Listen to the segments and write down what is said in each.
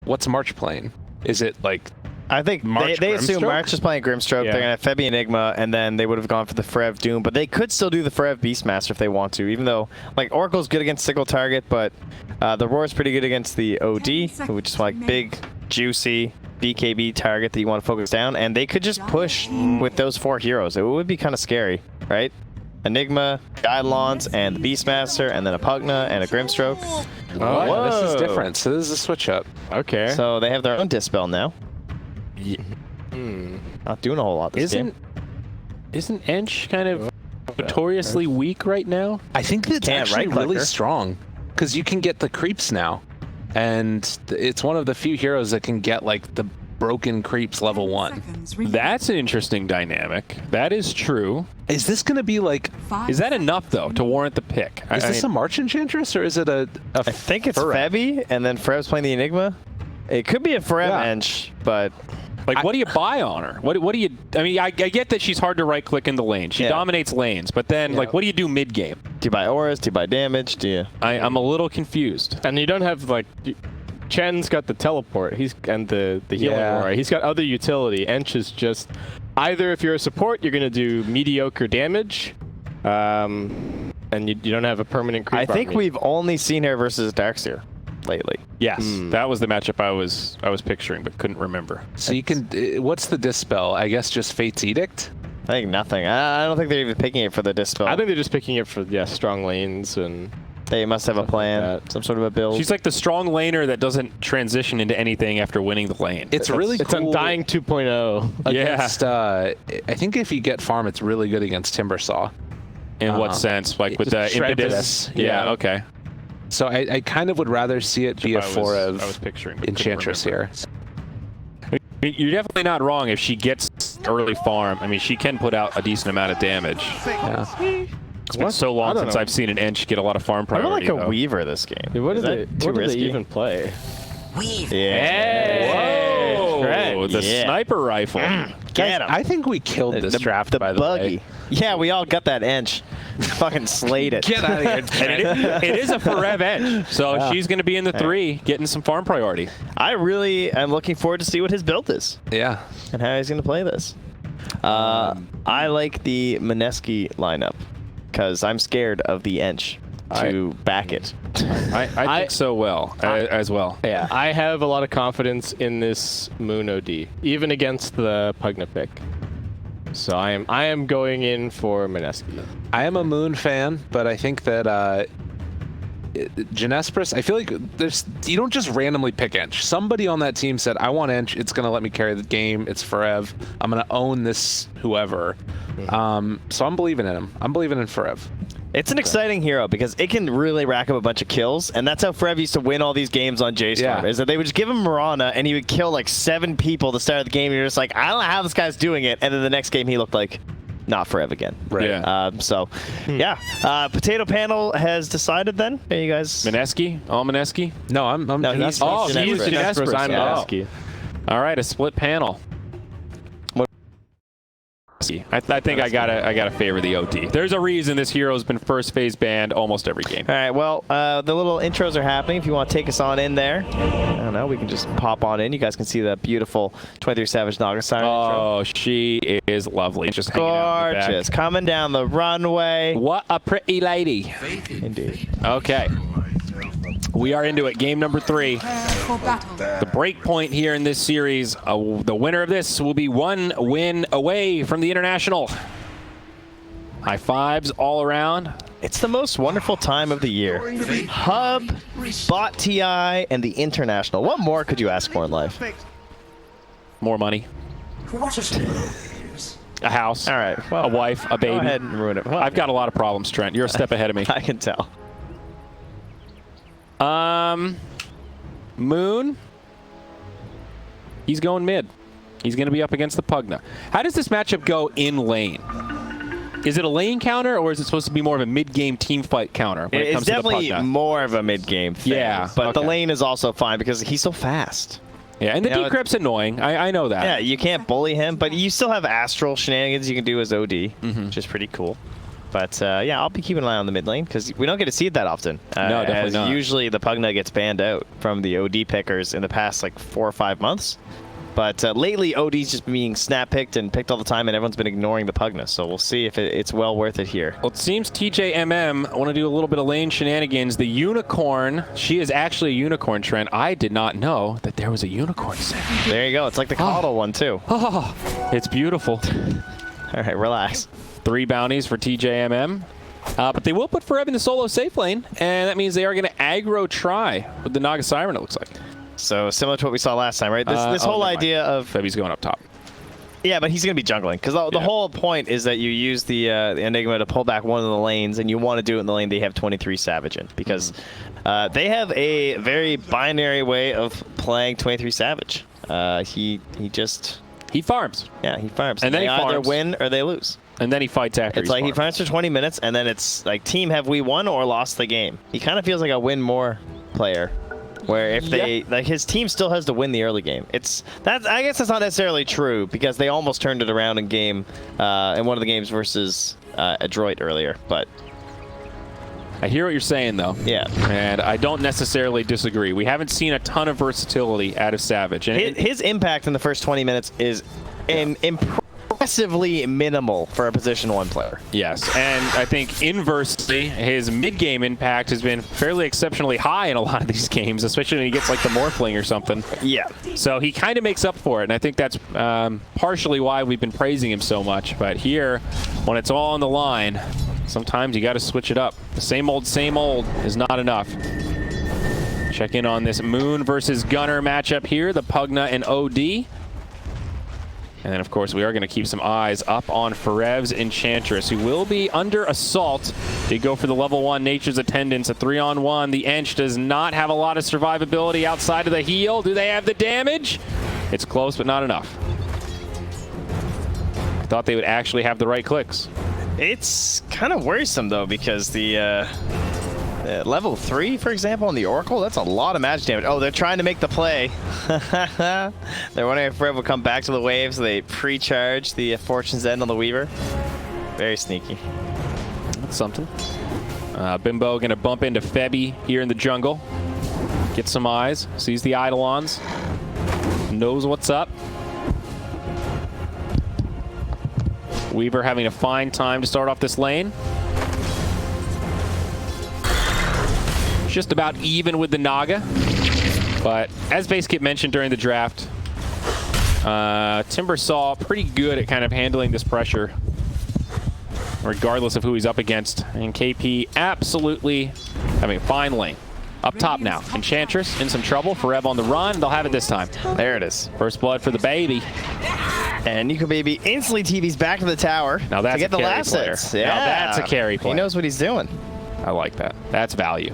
what's March playing? Is it like? I think they assume March is playing Grimstroke. Yeah. They're going to have Febby Enigma, and then they would have gone for the Forev Doom. But they could still do the Forev Beastmaster if they want to, even though like Oracle's good against single target, but the Roar is pretty good against the OD, which is like big, juicy BKB target that you want to focus down. And they could just push with those 4 heroes. It would be kind of scary, right? Enigma, Guidelons, and the Beastmaster, and then a Pugna and a Grimstroke. Oh, this is different. So this is a switch up. Okay. So they have their own Dispel now. Yeah. Not doing a whole lot this game. Isn't Ench kind of notoriously weak right now? I think that's actually really strong because you can get the creeps now, and it's one of the few heroes that can get like the broken creeps level 1. That's an interesting dynamic. That is true. Is this going to be like? Is that enough though to warrant the pick? Is this a March Enchantress or is it a I think it's Febby, and then Frev's playing the Enigma. It could be a Forev Ench, but. Like, what do you buy on her? What do you... I mean, I get that she's hard to right-click in the lane. She dominates lanes, but then, like, what do you do mid-game? Do you buy auras? Do you buy damage? Do you... I'm a little confused. And you don't have, like... Chen's got the teleport. And the healing aura. He's got other utility. Ench is just... Either if you're a support, you're going to do mediocre damage, and you don't have a permanent creep. I think we've only seen her versus Darkseer lately. Yes, that was the matchup I was picturing, but couldn't remember. So you can, what's the Dispel? I guess just Fate's Edict? I think nothing. I don't think they're even picking it for the Dispel. I think they're just picking it for, strong lanes, and... They must have a plan, like some sort of a build. She's like the strong laner that doesn't transition into anything after winning the lane. It's really cool. It's Undying 2.0. Against, I think if you get farm, it's really good against Timbersaw. In what sense? Like with the impetus? Yeah, okay. So I kind of would rather see it be a Forev Enchantress here. You're definitely not wrong if she gets early farm. I mean, she can put out a decent amount of damage. Yeah. It's been so long since I've seen an Ench get a lot of farm priority. I like a Weaver this game. Dude, what do they even play? Weaver. Yeah. Whoa, the sniper rifle. Get him. I think we killed this draft, by the way. Yeah, we all got that Ench. Fucking slayed it. Get out of here. It is a Forev Ench, so she's going to be in the 3, getting some farm priority. I really am looking forward to see what his build is. Yeah. And how he's going to play this. I like the MINESKI lineup because I'm scared of the Ench to back it. I think so as well. Yeah, I have a lot of confidence in this Moon OD, even against the Pugna pick. So I am going in for MINESKI. I am a Moon fan, but I think that JINESBRUS, I feel like you don't just randomly pick Ench. Somebody on that team said, I want Ench, it's going to let me carry the game, it's Forev, I'm going to own this whoever. So I'm believing in him. I'm believing in Forev. It's an exciting hero because it can really rack up a bunch of kills, and that's how Forev used to win all these games on J-Storm, is that they would just give him Mirana, and he would kill like 7 people at the start of the game, and you're just like, I don't know how this guy's doing it, and then the next game he looked like not Forev again. Right. Yeah. Potato Panel has decided then? Are you guys... MINESKI? All MINESKI? No, I'm no, JINESBRUS. He's JINESBRUS. I'm MINESKI. All right, a split panel. I think I gotta favor the OD. There's a reason this hero's been first phase banned almost every game. All right, well, the little intros are happening. If you want to take us on in there, I don't know, we can just pop on in. You guys can see the beautiful 23 Savage Naga Siren intro. Oh, she is lovely. Just gorgeous. Coming down the runway. What a pretty lady. Indeed. Okay. We are into it. Game number 3. The break point here in this series. The winner of this will be 1 win away from the International. High fives all around. It's the most wonderful time of the year. Hub, Bot TI, and the International. What more could you ask for in life? More money. A house. All right. Well, a wife. A baby. Go ahead and ruin it. Well, I've got a lot of problems, Trent. You're a step ahead of me. I can tell. Moon. He's going mid. He's going to be up against the Pugna. How does this matchup go in lane? Is it a lane counter, or is it supposed to be more of a mid-game team fight counter when it comes to the Pugna? It's definitely more of a mid-game thing. Yeah, but the lane is also fine because he's so fast. Yeah, and the decrypt's annoying. I know that. Yeah, you can't bully him, but you still have astral shenanigans you can do as OD, which is pretty cool. But yeah, I'll be keeping an eye on the mid lane because we don't get to see it that often. No, definitely not. Usually the Pugna gets banned out from the OD pickers in the past like 4 or 5 months. But lately, OD's just being snap picked and picked all the time, and everyone's been ignoring the Pugna. So we'll see if it's well worth it here. Well, it seems TJMM want to do a little bit of lane shenanigans. The unicorn, she is actually a unicorn, Trent. I did not know that there was a unicorn set. There you go. It's like the Coddle one, too. Oh, it's beautiful. All right, relax. 3 bounties for TJMM. But they will put Forev in the solo safe lane, and that means they are going to aggro try with the Naga Siren, it looks like. So similar to what we saw last time, right? This whole idea of... Febi's going up top. Yeah, but he's going to be jungling. Because the whole point is that you use the Enigma to pull back one of the lanes, and you want to do it in the lane they have 23 Savage in. Because they have a very binary way of playing 23 Savage. He farms. Yeah, he farms. And then they he either farms. win or they lose. And then he fights after. It's like he farms for 20 minutes, and then it's like, team, have we won or lost the game? He kind of feels like a win more player. Where if they like his team still has to win the early game. I guess that's not necessarily true because they almost turned it around in game in one of the games versus Adroit earlier. But I hear what you're saying though. Yeah. And I don't necessarily disagree. We haven't seen a ton of versatility out of Savage. And his impact in the first 20 minutes is impressively minimal for a position 1 player. Yes, and I think inversely, his mid-game impact has been fairly exceptionally high in a lot of these games, especially when he gets like the Morphling or something. Yeah. So he kind of makes up for it, and I think that's partially why we've been praising him so much. But here, when it's all on the line, sometimes you got to switch it up. The same old is not enough. Check in on this Moon versus Gunner matchup here, the Pugna and OD. And then, of course, we are going to keep some eyes up on Forev's Enchantress, who will be under assault. They go for the level 1 Nature's Attendance, a 3-on-1. The Ench does not have a lot of survivability outside of the heal. Do they have the damage? It's close, but not enough. I thought they would actually have the right clicks. It's kind of worrisome, though, because the level 3, for example, on the Oracle, that's a lot of magic damage. Oh, they're trying to make the play. They're wondering if Forev will come back to the wave, so they pre-charge the Fortune's End on the Weaver. Very sneaky. That's something. Bimbo going to bump into Febi here in the jungle. Get some eyes. Sees the Eidolons. Knows what's up. Weaver having a fine time to start off this lane. Just about even with the Naga. But as Basekit mentioned during the draft, Timbersaw pretty good at kind of handling this pressure, regardless of who he's up against. And KP absolutely having a fine lane. Up top now. Enchantress in some trouble. Forev on the run. They'll have it this time. There it is. First blood for the baby. And Nico Baby instantly TVs back to the tower now that's to get the last player. hits. Yeah. Now that's a carry player. He knows what he's doing. I like that. That's value.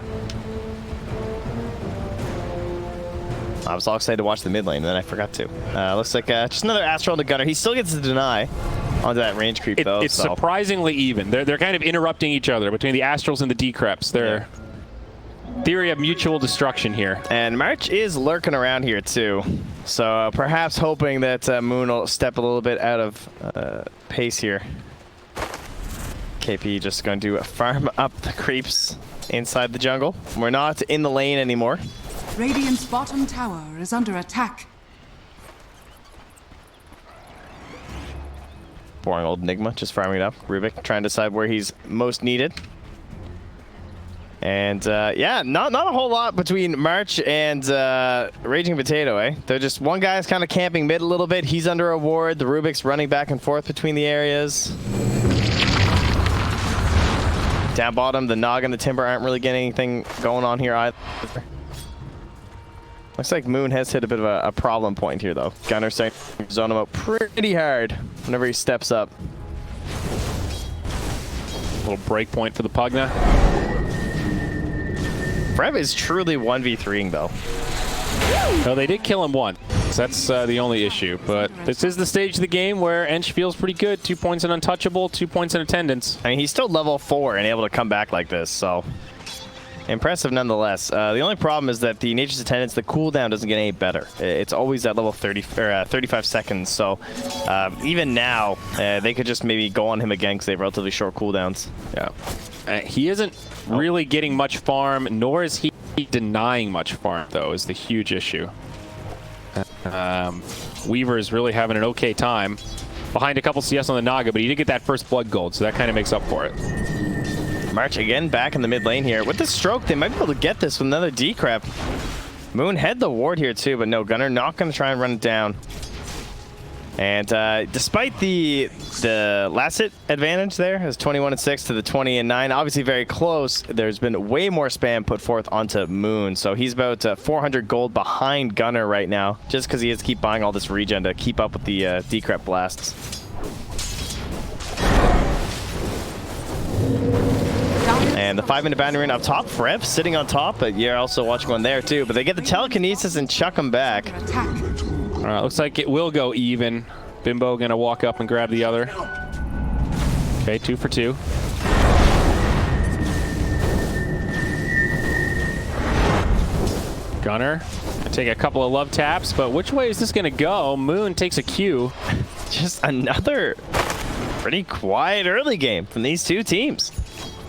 I was all excited to watch the mid lane, and then I forgot to. Looks like just another Astral to Gunner. He still gets the deny onto that range creep, though. It's surprisingly even. They're kind of interrupting each other between the Astrals and the Decreps. They're theory of mutual destruction here. And March is lurking around here, too. So perhaps hoping that Moon will step a little bit out of pace here. KP just going to farm up the creeps inside the jungle. We're not in the lane anymore. Radiant's bottom tower is under attack. Boring old Enigma, just farming it up. Rubik trying to decide where he's most needed. And yeah, not a whole lot between March and Raging Potato, eh? They're just, one guy's kind of camping mid a little bit. He's under a ward. The Rubik's running back and forth between the areas. Down bottom, the Nog and the Timber aren't really getting anything going on here either. Looks like Moon has hit a bit of a problem point here, though. Gunner starting to zone him out pretty hard whenever he steps up. A little break point for the Pugna. Forev is truly 1v3ing, though. No, they did kill him once. That's the only issue. But this is the stage of the game where Ench feels pretty good. 2 points in Untouchable, 2 points in Attendance. I mean, he's still level 4 and able to come back like this, so... Impressive nonetheless. The only problem is that the Nature's Attendants, the cooldown doesn't get any better. It's always at level 30 or 35 seconds. So even now, they could just maybe go on him again because they have relatively short cooldowns. Yeah. He isn't really getting much farm, nor is he denying much farm, though, is the huge issue. Weaver is really having an okay time. Behind a couple CS on the Naga, but he did get that first blood gold, so that kind of makes up for it. March again back in the mid lane here. With the stroke, they might be able to get this with another decrep. Moon had the ward here too, but no, Gunnar not going to try and run it down. And despite the last hit advantage there, it's 21-6 to the 20-9. Obviously very close. There's been way more spam put forth onto Moon, so he's about 400 gold behind Gunnar right now, just because he has to keep buying all this regen to keep up with the decrep blasts. And the 5-minute boundary rune up top. Frev sitting on top, but you're also watching one there too. But they get the telekinesis and chuck him back. Looks like it will go even. Bimbo gonna walk up and grab the other. Okay, 2 for 2. Gunnar, take a couple of love taps, but which way is this gonna go? Moon takes a Q. Just another pretty quiet early game from these two teams.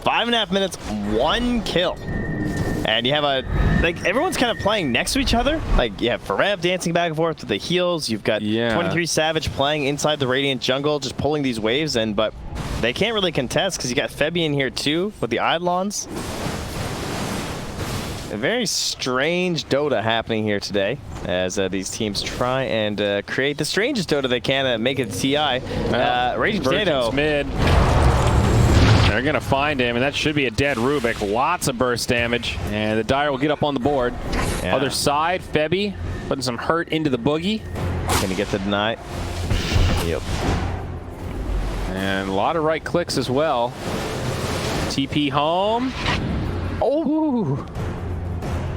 5.5 minutes, 1 kill. And you have everyone's kind of playing next to each other. Like, you have Farev dancing back and forth with the heals. You've got 23 Savage playing inside the Radiant jungle, just pulling these waves in, but they can't really contest because you got Febi in here too with the Eidolons. A very strange Dota happening here today as these teams try and create the strangest Dota they can to make it to TI. Raging Potato. Mid. They're going to find him, and that should be a dead Rubik. Lots of burst damage, and the Dire will get up on the board. Yeah. Other side, Febi putting some hurt into the Boogie. Going to get the deny. Yep. And a lot of right clicks as well. TP home. Oh!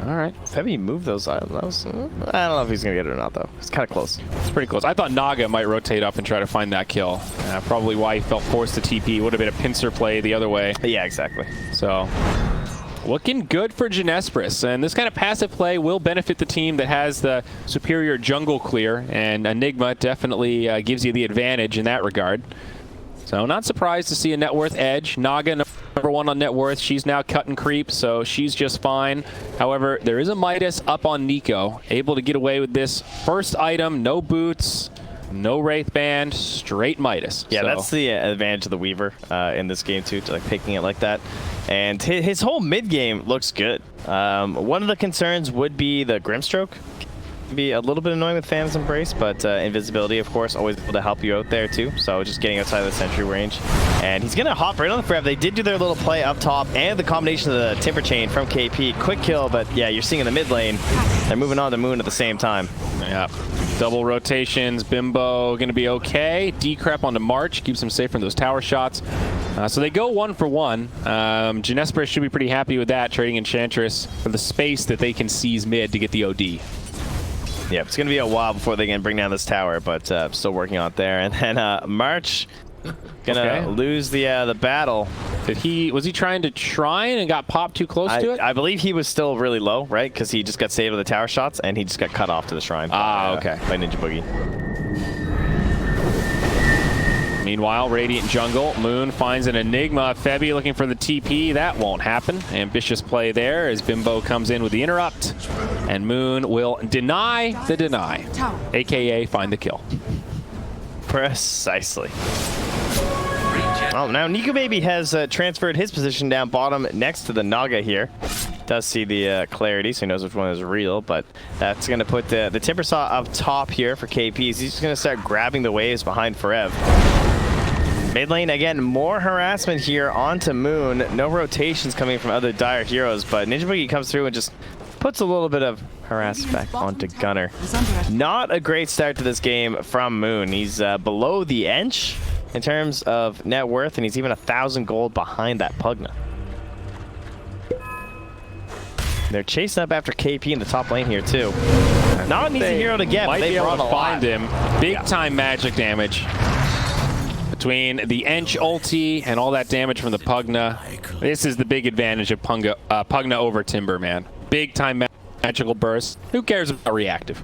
All right. Febi moved those items. I don't know if he's going to get it or not, though. It's kind of close. It's pretty close. I thought Naga might rotate up and try to find that kill. Probably why he felt forced to TP. Would have been a pincer play the other way. Yeah, exactly. So, looking good for JINESBRUS. And this kind of passive play will benefit the team that has the superior jungle clear. And Enigma definitely gives you the advantage in that regard. So, not surprised to see a net worth edge. Naga, number 1 on net worth. She's now cutting creep, so she's just fine. However, there is a Midas up on Nico, able to get away with this first item. No boots, no Wraith Band, straight Midas. Yeah, so that's the advantage of the Weaver in this game too, to picking it like that. And his whole mid game looks good. One of the concerns would be the Grimstroke. Be a little bit annoying with Phantom's Embrace, but invisibility, of course, always able to help you out there too. So just getting outside of the sentry range. And he's gonna hop right on the Frev. They did do their little play up top, and the combination of the Timber Chain from KP. Quick kill, but yeah, you're seeing in the mid lane, they're moving on to Moon at the same time. Yeah. Double rotations. Bimbo gonna be okay. Decrep onto March, keeps him safe from those tower shots. So they go 1 for 1. JINESBRUS should be pretty happy with that, trading Enchantress for the space that they can seize mid to get the OD. Yeah, it's going to be a while before they can bring down this tower, but still working on it there. And then March gonna lose the battle. Was he trying to shrine and got popped too close to it? I believe he was still really low, right? Because he just got saved with the tower shots, and he just got cut off to the shrine. Okay. By Ninja Boogie. Meanwhile, Radiant jungle. Moon finds an Enigma. Febi looking for the TP. That won't happen. Ambitious play there as Bimbo comes in with the interrupt. And Moon will deny the deny, a.k.a. find the kill. Precisely. Oh, now Nico Baby has transferred his position down bottom next to the Naga here. Does see the clarity, so he knows which one is real, but that's going to put the Timber Saw up top here for KP. He's just going to start grabbing the waves behind Farev. Mid lane, again, more harassment here onto Moon. No rotations coming from other Dire heroes, but Ninja Boogie comes through and just puts a little bit of harassment back onto Gunnar. Not a great start to this game from Moon. He's below the Ench in terms of net worth, and he's even 1,000 gold behind that Pugna. They're chasing up after KP in the top lane here too. Not an easy hero to get, but they brought a lot. Find him. Big time magic damage. Between the Ench ulti and all that damage from the Pugna, this is the big advantage of Pugna over Timber, man. Big time magical burst. Who cares about reactive?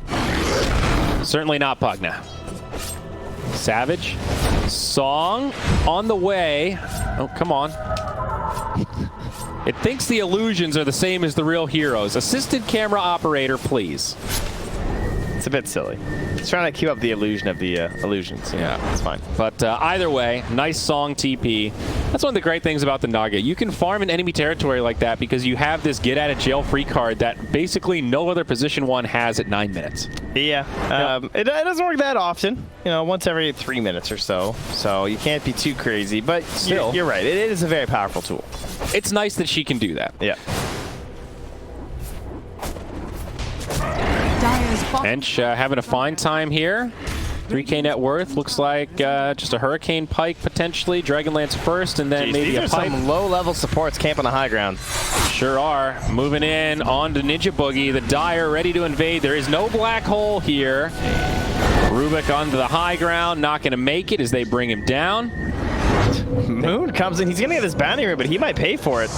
Certainly not Pugna. Savage. Song on the way. Oh, come on. It thinks the illusions are the same as the real heroes. Assisted camera operator, please. It's a bit silly. It's trying to keep up the illusion of the illusions. Yeah, it's fine. But either way, nice Song TP. That's one of the great things about the Nugget. You can farm in enemy territory like that because you have this get out of jail free card that basically no other position one has at 9 minutes. Yeah, it doesn't work that often. You know, once every 3 minutes or so. So you can't be too crazy. But still, you're right. It is a very powerful tool. It's nice that she can do that. Yeah. Ench having a fine time here. 3K net worth. Looks like just a Hurricane Pike potentially. Dragonlance first, and then maybe a pipe. Some low-level supports camp on the high ground. Sure are. Moving in on to Ninja Boogie. The Dire ready to invade. There is no black hole here. Rubik onto the high ground. Not going to make it as they bring him down. Moon comes in. He's going to get his bounty ring, but he might pay for it.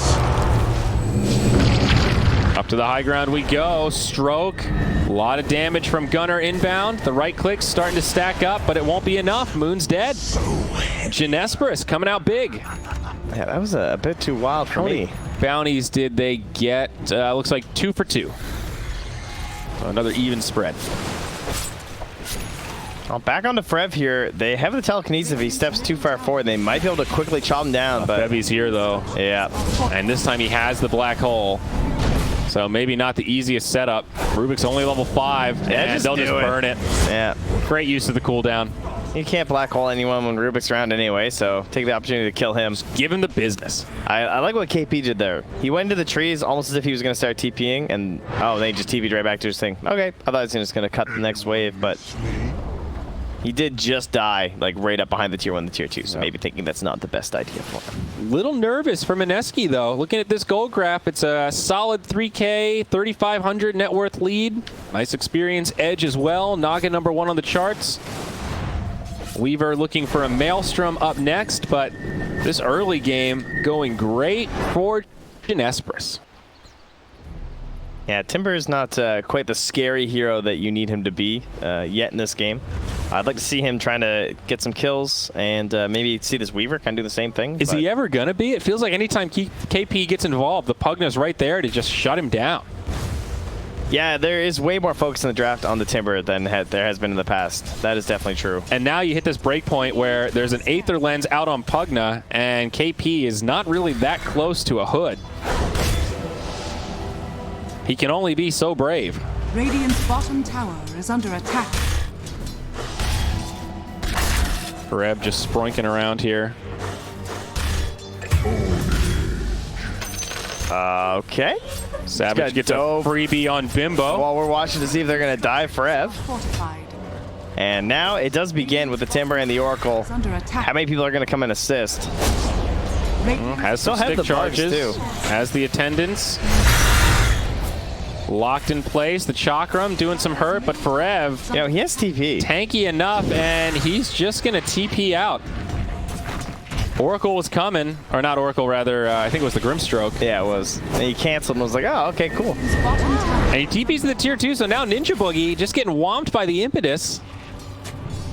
Up to the high ground we go. Stroke. A lot of damage from Gunner inbound. The right click's starting to stack up, but it won't be enough. Moon's dead. JINESBRUS coming out big. Yeah, that was a bit too wild for me. Bounties did they get? Looks like 2 for 2. So another even spread. Well, back on to Frev here. They have the telekinesis. If he steps too far forward, they might be able to quickly chop him down. But Fevy's here, though. Yeah. And this time he has the black hole. So maybe not the easiest setup. Rubik's only level 5, and they'll just burn it. Yeah. Great use of the cooldown. You can't black hole anyone when Rubik's around anyway, so take the opportunity to kill him. Just give him the business. I like what KP did there. He went into the trees almost as if he was going to start TPing, and they just TP'd right back to his thing. Okay, I thought he was just going to cut the next wave, but he did just die, like right up behind the tier 1 and the tier 2, so maybe thinking that's not the best idea for him. Little nervous for MINESKI, though. Looking at this gold graph, it's a solid 3K, 3,500 net worth lead. Nice experience edge as well. Naga #1 on the charts. Weaver looking for a Maelstrom up next, but this early game going great for JINESBRUS. Yeah, Timber is not quite the scary hero that you need him to be yet in this game. I'd like to see him trying to get some kills and maybe see this Weaver kind of do the same thing. Is he ever going to be? It feels like anytime KP gets involved, the Pugna's right there to just shut him down. Yeah, there is way more focus in the draft on the Timber than there has been in the past. That is definitely true. And now you hit this break point where there's an Aether Lens out on Pugna, and KP is not really that close to a hood. He can only be so brave. Radiant's bottom tower is under attack. Reb just sproinking around here. Okay. Savage gets a freebie on Bimbo. While we're watching to see if they're going to dive Frev. Fortified. And now it does begin with the Timber and the Oracle. Under attack. How many people are going to come and assist? Has some stick charges. Has the attendants. Locked in place. The Chakram doing some hurt, but Frev, you know, he has TP. Tanky enough, and he's just going to TP out. Oracle was coming, or not Oracle, rather, I think it was the Grimstroke. Yeah, it was. And he canceled and was like, oh, okay, cool. And he TPs to the tier 2, so now Ninja Boogie just getting whomped by the Impetus.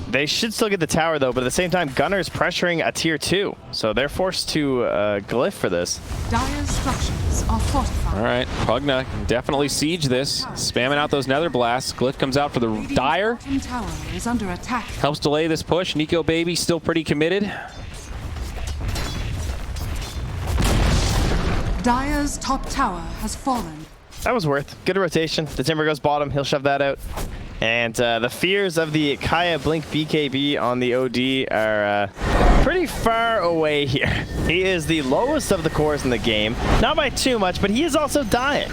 They should still get the tower, though, but at the same time, Gunner's pressuring a tier 2, so they're forced to glyph for this. Dire's structures are fortified. All right, Pugna can definitely siege this, spamming out those nether blasts. Glyph comes out for the Dire. Radiant's bottom tower is under attack. Helps delay this push. Nico Baby still pretty committed. Dire's top tower has fallen. That was worth. Good rotation. The Timber goes bottom. He'll shove that out. And the fears of the Kaya Blink BKB on the OD are pretty far away here. He is the lowest of the cores in the game. Not by too much, but he is also dying.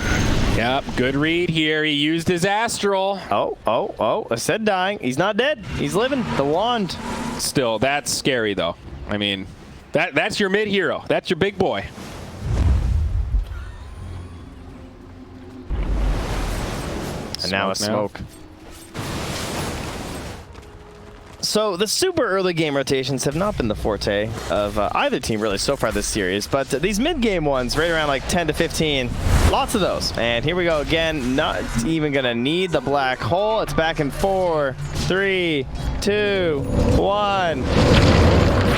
Yep, good read here. He used his Astral. Oh, I said dying. He's not dead. He's living. The wand. Still, that's scary, though. I mean, that's your mid-hero. That's your big boy. And now a smoke. So the super early game rotations have not been the forte of either team really so far this series, but these mid-game ones, right around like 10 to 15, lots of those. And here we go again, not even gonna need the black hole. It's back in 4, 3, 2, 1.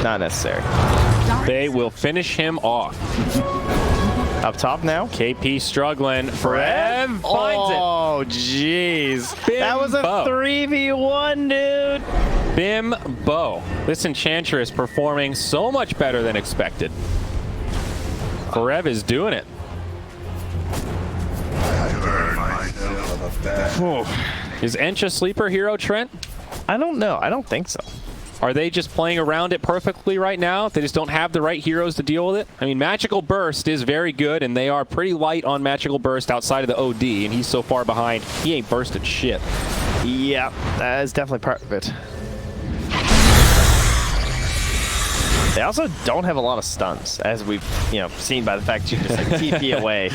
Not necessary. They will finish him off. Up top now. KP struggling. Frev finds it. Oh, jeez. That was a Bimbo. 3v1, dude. Bimbo. This Enchantress performing so much better than expected. Frev is doing it. Is Ench a sleeper hero, Trent? I don't know. I don't think so. Are they just playing around it perfectly right now? They just don't have the right heroes to deal with it? I mean, Magical Burst is very good, and they are pretty light on Magical Burst outside of the OD, and he's so far behind, he ain't bursting shit. Yeah, that is definitely part of it. They also don't have a lot of stuns, as we've seen by the fact you just like TP away.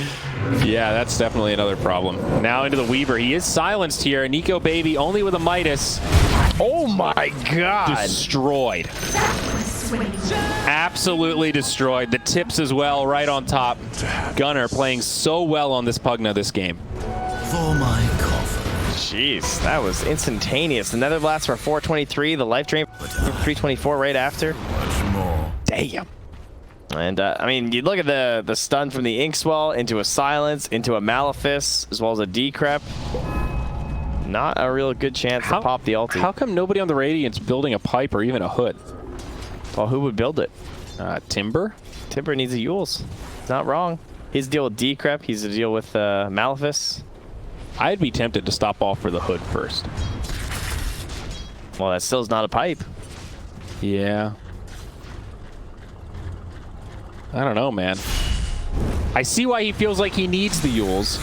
Yeah, that's definitely another problem. Now into the Weaver. He is silenced here. Nico Baby only with a Midas. Oh my god. Destroyed. Absolutely destroyed. The tips as well, right on top. Gunner playing so well on this Pugna this game. For my coffin. Jeez, that was instantaneous. The Nether Blast for 423, the Life Drain for 324 right after. Much more. Damn. And, I mean, you look at the stun from the Inkswell into a Silence, into a Malefice, as well as a Decrep. Not a real good chance to pop the ulti. How come nobody on the Radiant's building a pipe or even a hood? Well, who would build it? Timber? Timber needs a Yules. It's not wrong. He's to deal with Decrep. He's to deal with Malefice. I'd be tempted to stop off for the hood first. Well, that still is not a pipe. Yeah. I don't know, man. I see why he feels like he needs the Yules.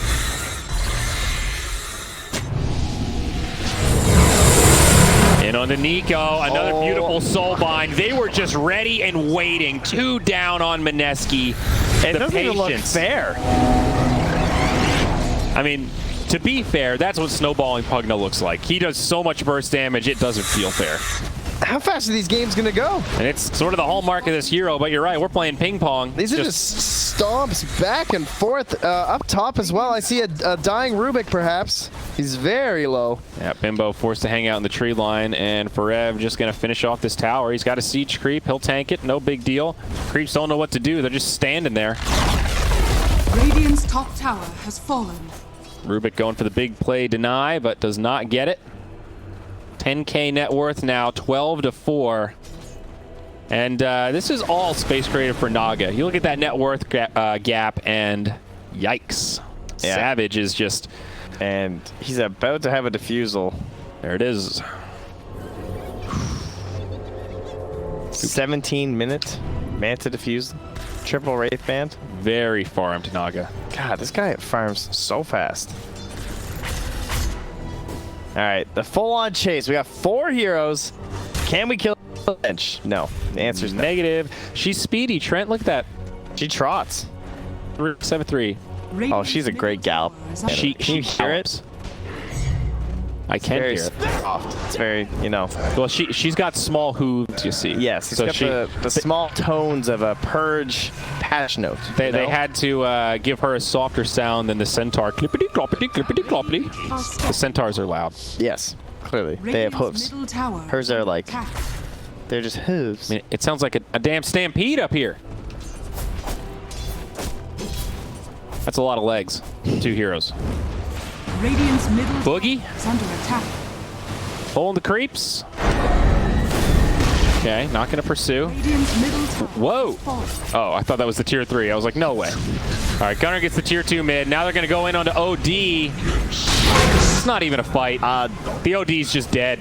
In on to Nico, another beautiful soul bind. They were just ready and waiting. 2 down on MINESKI. It doesn't even look fair. I mean, to be fair, that's what snowballing Pugna looks like. He does so much burst damage, it doesn't feel fair. How fast are these games going to go? And it's sort of the hallmark of this hero, but you're right, we're playing ping pong. These are just stomps back and forth. Up top as well, I see a dying Rubik perhaps. He's very low. Yeah, Bimbo forced to hang out in the tree line, and Forev just going to finish off this tower. He's got a siege creep. He'll tank it. No big deal. Creeps don't know what to do. They're just standing there. Radiant's top tower has fallen. Rubik going for the big play deny, but does not get it. 10K net worth now, 12 to 4. And this is all space created for Naga. You look at that net worth gap, and yikes. Yeah. Savage is just... And he's about to have a defusal. There it is. 17-minute Manta defuse. Triple Wraith Band. Very farmed Naga. God, this guy farms so fast. All right, the full-on chase. We got 4 heroes. Can we kill Bench? No. The answer's no. Negative. She's speedy, Trent. Look at that. She trots. 7-3. Oh, she's a great gallop. Can you hear it? I can hear it. Soft. It's very, Well, she's got small hooves, you see. Yes, it's got the small tones of a Purge patch note. They had to give her a softer sound than the Centaur. Clippity cloppity, clippity cloppity. The Centaurs are loud. Yes, clearly. They have hooves. Hers are like, they're just hooves. I mean, it sounds like a damn stampede up here. That's a lot of legs. 2 heroes. Radiant's middle Boogie is under attack. pulling the creeps. Okay, not going to pursue. Radiant's middle tower Whoa. has fallen. Oh, I thought that was the tier 3. I was like, no way. All right, Gunner gets the tier 2 mid. Now they're going to go in onto OD. It's not even a fight. The OD's just dead.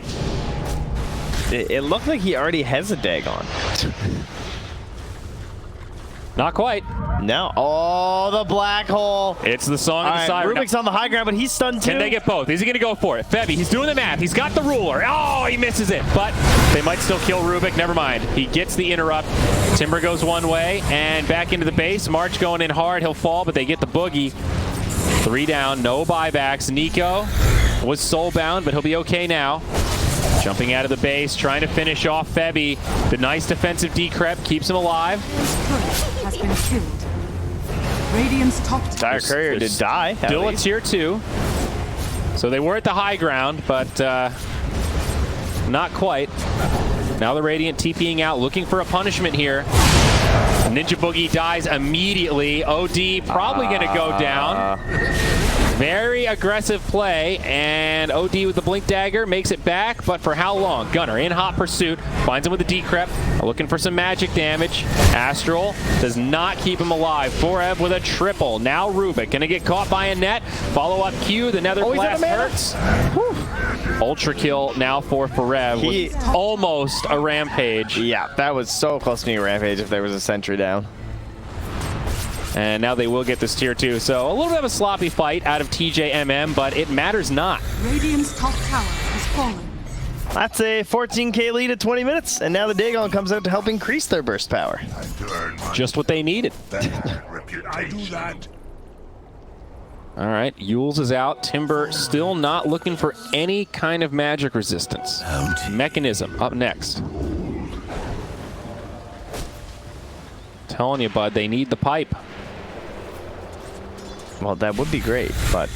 It looked like he already has a Dagon. Not quite. No. Oh, the black hole. It's the song of the siren. Rubik's on the high ground, but he's stunned too. Can they get both? Is he going to go for it? Febby, he's doing the math. He's got the ruler. Oh, he misses it. But they might still kill Rubik. Never mind. He gets the interrupt. Timber goes one way and back into the base. March going in hard. He'll fall, but they get the boogie. 3 down. No buybacks. Nico was soul bound, but he'll be okay now. Jumping out of the base, trying to finish off Febby. The nice defensive decrep keeps him alive. Turret has been killed. Radiant's top Dire Courier did die. Still a tier 2. So they were at the high ground, but not quite. Now the Radiant TPing out, looking for a punishment here. Ninja Boogie dies immediately. OD probably going to go down. Very aggressive play, and OD with the Blink Dagger makes it back, but for how long? Gunner in hot pursuit, finds him with the decrep, looking for some magic damage. Astral does not keep him alive. Forev with a triple. Now Rubik gonna get caught by a net. Follow-up Q, the Nether Blast hurts. Ultra kill now for Forev with almost a rampage. Yeah, that was so close to being a rampage if there was a sentry down. And now they will get this tier 2. So a little bit of a sloppy fight out of TJMM, but it matters not. Radiant's top tower has fallen. That's a 14k lead at 20 minutes, and now the Dagon comes out to help increase their burst power. Just what they needed. I do that. All right, Yules is out. Timber still not looking for any kind of magic resistance. Mechanism up next. Telling you, bud, they need the pipe. Well, that would be great, but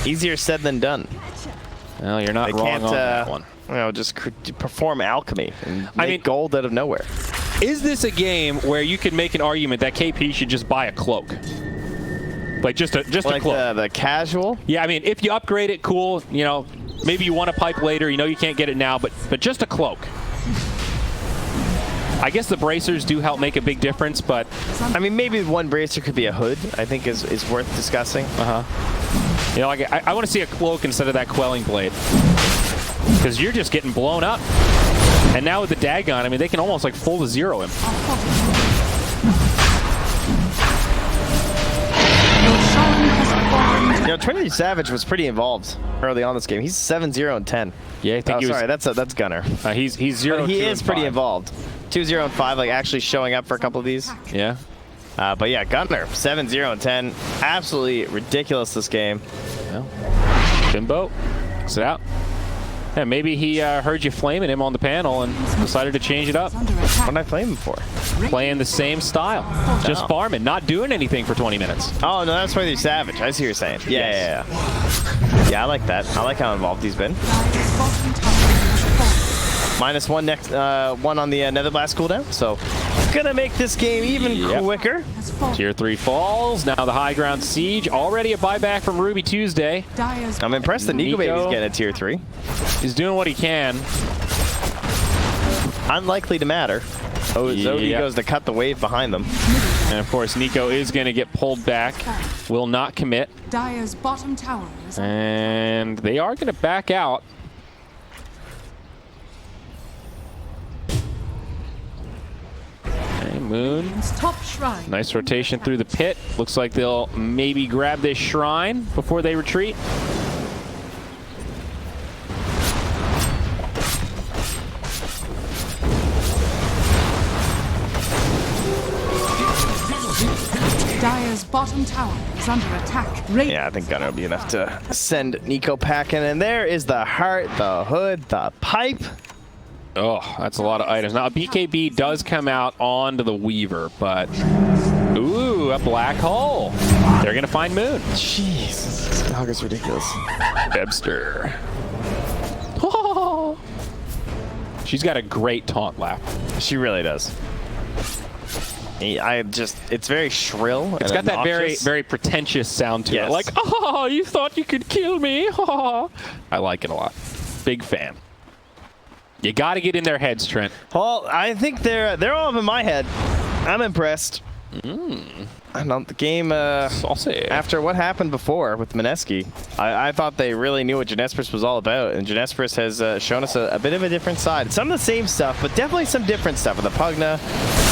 easier said than done. Well, you're not They wrong can't, on that one. You know, just perform alchemy and make gold out of nowhere. Is this a game where you could make an argument that KP should just buy a cloak? Like just a Like cloak. the casual? Yeah, I mean, if you upgrade it, cool. You know, maybe you want a pipe later. You know you can't get it now, but just a cloak. I guess the bracers do help make a big difference, but I mean, maybe one bracer could be a hood. I think is worth discussing. You know, like I want to see a cloak instead of that quelling blade, because you're just getting blown up. And now with the Dagon, I mean, they can almost like full to zero him. You know, Trinity Savage was pretty involved early on this game. He's 7-0 and 10. Yeah, I think he was. Sorry, that's Gunner. He's 0. But he 2 is and pretty 5. involved. 2-0 and 5, like actually showing up for a couple of these. Yeah. But yeah, Gunner 7-0 and 10. Absolutely ridiculous this game. Yeah. Bimbo, looks it out. Yeah, maybe he heard you flaming him on the panel and decided to change it up. What did I play him for? Playing the same style. Just farming, not doing anything for 20 minutes. Oh, no, that's why they're Savage. I see what you're saying. Yeah. Yeah, I like that. I like how involved he's been. -1 next, one on the Nether Blast cooldown. So, gonna make this game even quicker. Tier 3 falls. Now the high ground siege. Already a buyback from Ruby Tuesday. I'm impressed that Nico Baby's getting a tier 3. He's doing what he can. Unlikely to matter. Zodi goes to cut the wave behind them. And of course, Nico is going to get pulled back. Will not commit. Dire's bottom tower is And they are going to back out. Okay, Moon. top shrine. Nice rotation through the pit. Looks like they'll maybe grab this shrine before they retreat. Dire's bottom tower is under attack. Yeah, I think Gunner will be enough to send Nico packing. And there is the heart, the hood, the pipe. Oh, that's a lot of items. Now, a BKB does come out onto the Weaver, but... Ooh, a black hole. They're going to find Moon. Jeez, this dog is ridiculous. Webster. Oh. She's got a great taunt laugh. She really does. It's very shrill. It's got that very pretentious sound to it. Like, oh, you thought you could kill me? Oh. I like it a lot. Big fan. You got to get in their heads, Trent. Well, I think they're all up in my head. I'm impressed. I know the game, after what happened before with MINESKI, I thought they really knew what JINESBRUS was all about, and JINESBRUS has shown us a bit of a different side. Some of the same stuff, but definitely some different stuff with the Pugna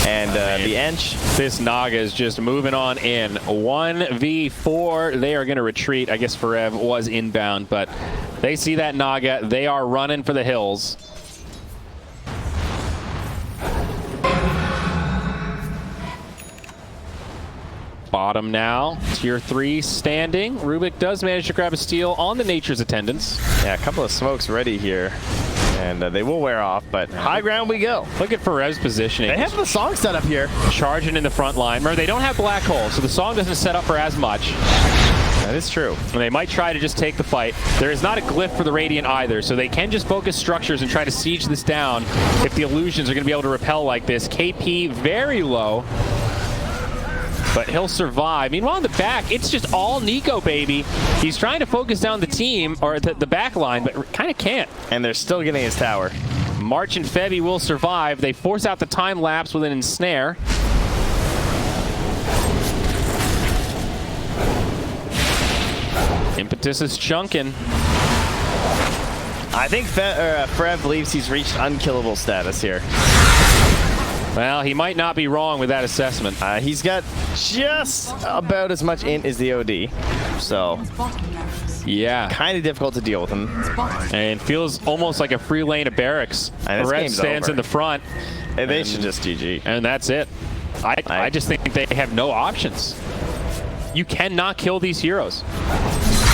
and the Ench. This Naga is just moving on in. 1v4, they are going to retreat. I guess Forev was inbound, but they see that Naga. They are running for the hills. Bottom now, tier 3 standing. Rubik does manage to grab a steal on the Nature's Attendants. Yeah, a couple of smokes ready here. And they will wear off, but high ground we go. Look at Ferev's positioning. They have the song set up here. Charging in the front line. Remember, they don't have black hole, so the song doesn't set up for as much. That is true. And they might try to just take the fight. There is not a glyph for the Radiant either, so they can just focus structures and try to siege this down if the illusions are going to be able to repel like this. KP very low, but he'll survive. Meanwhile, in the back, it's just all Nico, baby. He's trying to focus down the team, or the back line, but kind of can't. And they're still getting his tower. March and Febby will survive. They force out the time lapse with an ensnare. Impetus is chunking. I think Frev believes he's reached unkillable status here. Well, he might not be wrong with that assessment. He's got just about as much int as the OD, so yeah, kind of difficult to deal with him. And feels almost like a free lane of barracks. Red stands in the front. And they should just GG. And that's it. I just think they have no options. You cannot kill these heroes.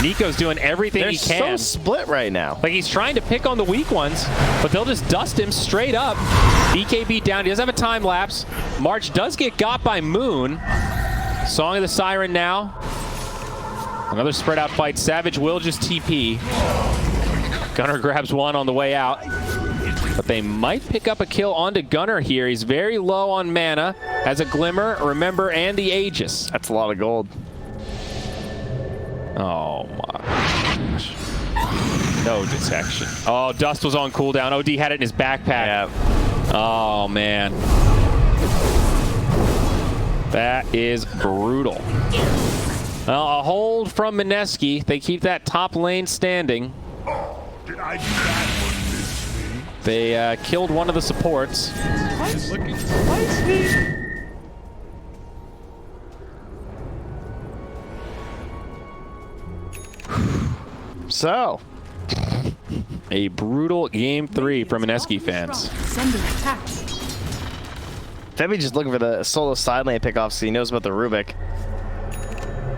Nico's doing everything he can. They're so split right now. Like, he's trying to pick on the weak ones, but they'll just dust him straight up. BKB down. He does have a time lapse. March does get got by Moon. Song of the Siren now. Another spread out fight. Savage will just TP. Gunner grabs one on the way out. But they might pick up a kill onto Gunner here. He's very low on mana. Has a Glimmer, Remember, and the Aegis. That's a lot of gold. Oh my gosh. No detection. Oh, Dust was on cooldown. OD had it in his backpack. Yeah. Oh, man. That is brutal. Well, a hold from MINESKI. They keep that top lane standing. Did I do that one this way? They killed one of the supports. It's looking spicy. So, a brutal game 3 from MINESKI fans. Sending attack. Febby just looking for the solo side lane pickoffs because he knows about the Rubik.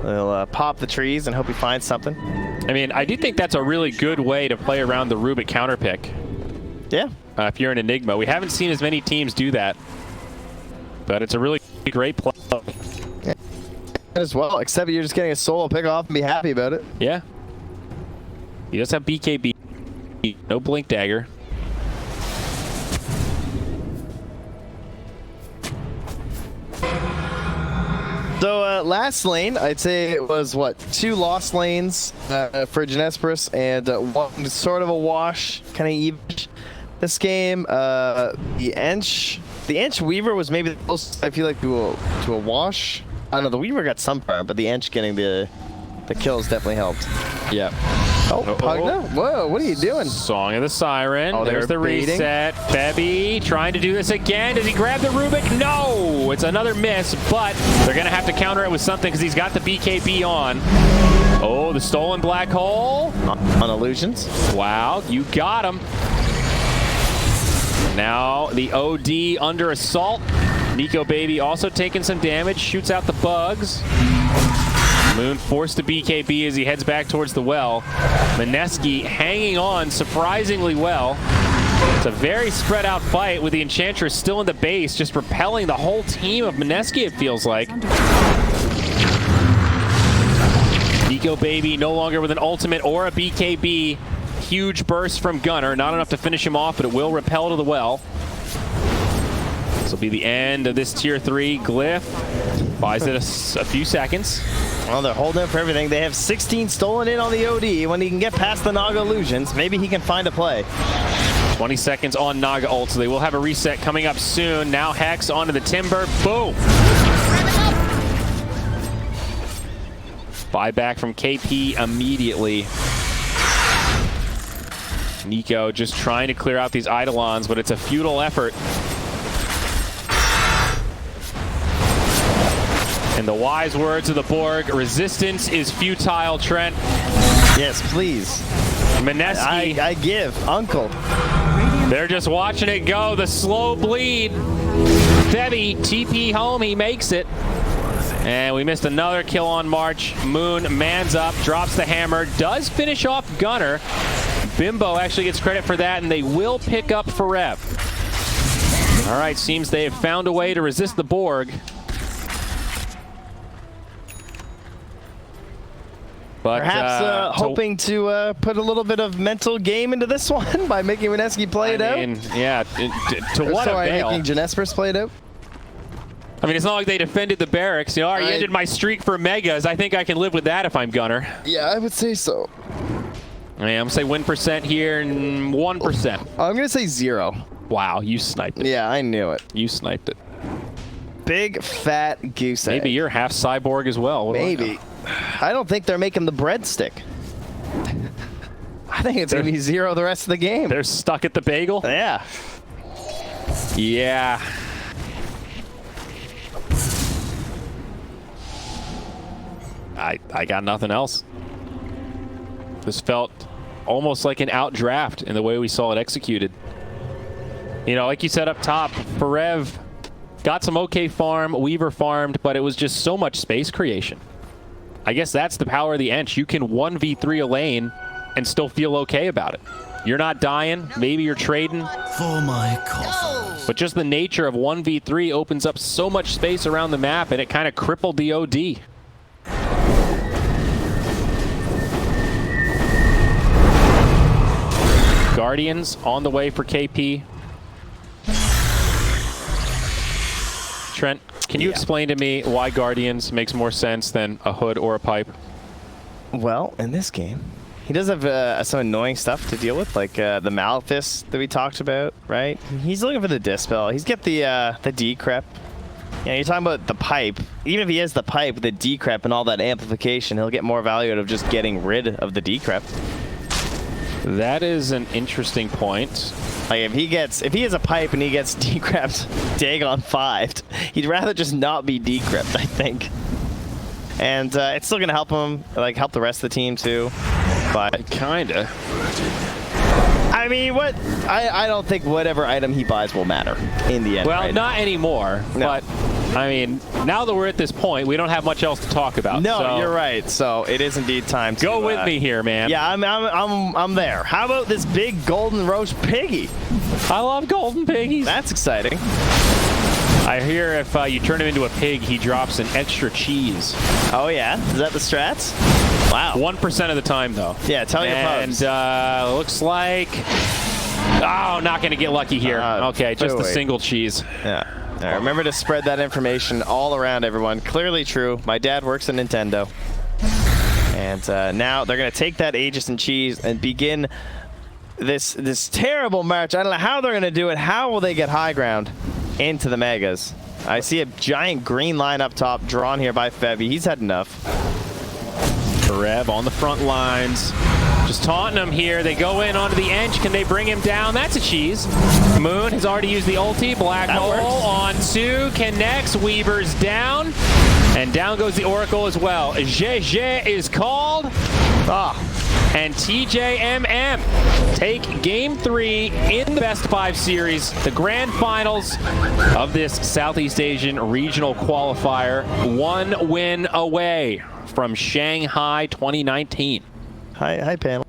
They'll pop the trees and hope he finds something. I mean, I do think that's a really good way to play around the Rubik counter pick. Yeah. If you're an Enigma. We haven't seen as many teams do that. But it's a really great play. Yeah. As well, except you're just getting a solo pickoff and be happy about it. Yeah. He does have BKB. No Blink Dagger. So last lane, I'd say it was, what, 2 lost lanes for JINESBRUS and one sort of a wash, kind of even. This game, the Ench Weaver was maybe the closest, I feel like, to a wash. I don't know, the Weaver got some part, but the Ench getting the kills definitely helped. Yeah. Oh, Pugna? Whoa, what are you doing? Song of the Siren. Oh, there's the baiting. reset. Febby trying to do this again. Does he grab the Rubik? No! It's another miss, but they're going to have to counter it with something because he's got the BKB on. Oh, the stolen black hole. On illusions. Wow, you got him. Now the OD under assault. Nico Baby also taking some damage. Shoots out the bugs. Moon forced to BKB as he heads back towards the well. MINESKI hanging on surprisingly well. It's a very spread out fight with the Enchantress still in the base, just repelling the whole team of MINESKI, it feels like. Nico Baby no longer with an ultimate or a BKB. Huge burst from Gunner. Not enough to finish him off, but it will repel to the well. This will be the end of this tier 3 glyph. Buys it a few seconds. Well, they're holding it for everything. They have 16 stolen in on the OD. When he can get past the Naga illusions, maybe he can find a play. 20 seconds on Naga ult, so they will have a reset coming up soon. Now Hex onto the Timber. Boom! Buyback from KP immediately. Nico just trying to clear out these Eidolons, but it's a futile effort. In the wise words of the Borg, resistance is futile, Trent. Yes, please. MINESKI. I give, Uncle. They're just watching it go. The slow bleed. Febby, TP home, he makes it. And we missed another kill on March. Moon mans up, drops the hammer, does finish off Gunner. Bimbo actually gets credit for that, and they will pick up Forev. All right, seems they have found a way to resist the Borg. But, perhaps hoping to put a little bit of mental game into this one by making MINESKI play it out. Yeah, to what avail? Making JINESBRUS play it out. I mean, it's not like they defended the barracks. You know, you ended my streak for megas. I think I can live with that if I'm Gunner. Yeah, I would say so. I mean, I'm going to say win percent here and 1%. I'm going to say 0. Wow, you sniped it. Yeah, I knew it. You sniped it. Big fat goose egg. Maybe you're half cyborg as well. Maybe. I don't think they're making the breadstick. I think it's going to be 0 the rest of the game. They're stuck at the bagel? Yeah. Yeah. I got nothing else. This felt almost like an outdraft in the way we saw it executed. You know, like you said up top, Forev got some okay farm, Weaver farmed, but it was just so much space creation. I guess that's the power of the Ench. You can 1v3 a lane and still feel okay about it. You're not dying, maybe you're trading. For my coffers. But just the nature of 1v3 opens up so much space around the map, and it kind of crippled the OD. Guardians on the way for KP. Trent, can you explain to me why Guardians makes more sense than a Hood or a Pipe? Well, in this game, he does have some annoying stuff to deal with, like the Malthus that we talked about, right? He's looking for the Dispel. He's got the Decrep. Yeah, you're talking about the Pipe. Even if he has the Pipe, the Decrep and all that amplification, he'll get more value out of just getting rid of the Decrep. That is an interesting point. Like if he has a Pipe and he gets decrept Dagon 5'd, he'd rather just not be decrept, I think. And it's still gonna help him, like help the rest of the team too. But kinda. I mean, I don't think whatever item he buys will matter in the end. Well, right? not anymore. No. But I mean, now that we're at this point, we don't have much else to talk about. No, so you're right. So it is indeed time to go with me here, man. Yeah, I'm there. How about this big golden roast piggy? I love golden piggies. That's exciting. I hear if you turn him into a pig, he drops an extra cheese. Oh yeah, is that the strats? Wow. 1% of the time, though. Yeah, tell your folks. And looks like, oh, not gonna get lucky here. Okay, just a single cheese. Yeah. All right, remember to spread that information all around everyone. Clearly true. My dad works at Nintendo. And now they're going to take that Aegis and cheese and begin this terrible march. I don't know how they're going to do it. How will they get high ground into the Megas? I see a giant green line up top drawn here by Febby. He's had enough. Rev on the front lines. Just taunting him here. They go in onto the Ench. Can they bring him down? That's a cheese. Moon has already used the ulti. Black hole on 2. Connects. Weaver's down. And down goes the Oracle as well. GG is called. And TJMM take game 3 in the best 5 series, the grand finals of this Southeast Asian regional qualifier. 1 win away from Shanghai 2019. Hi panel.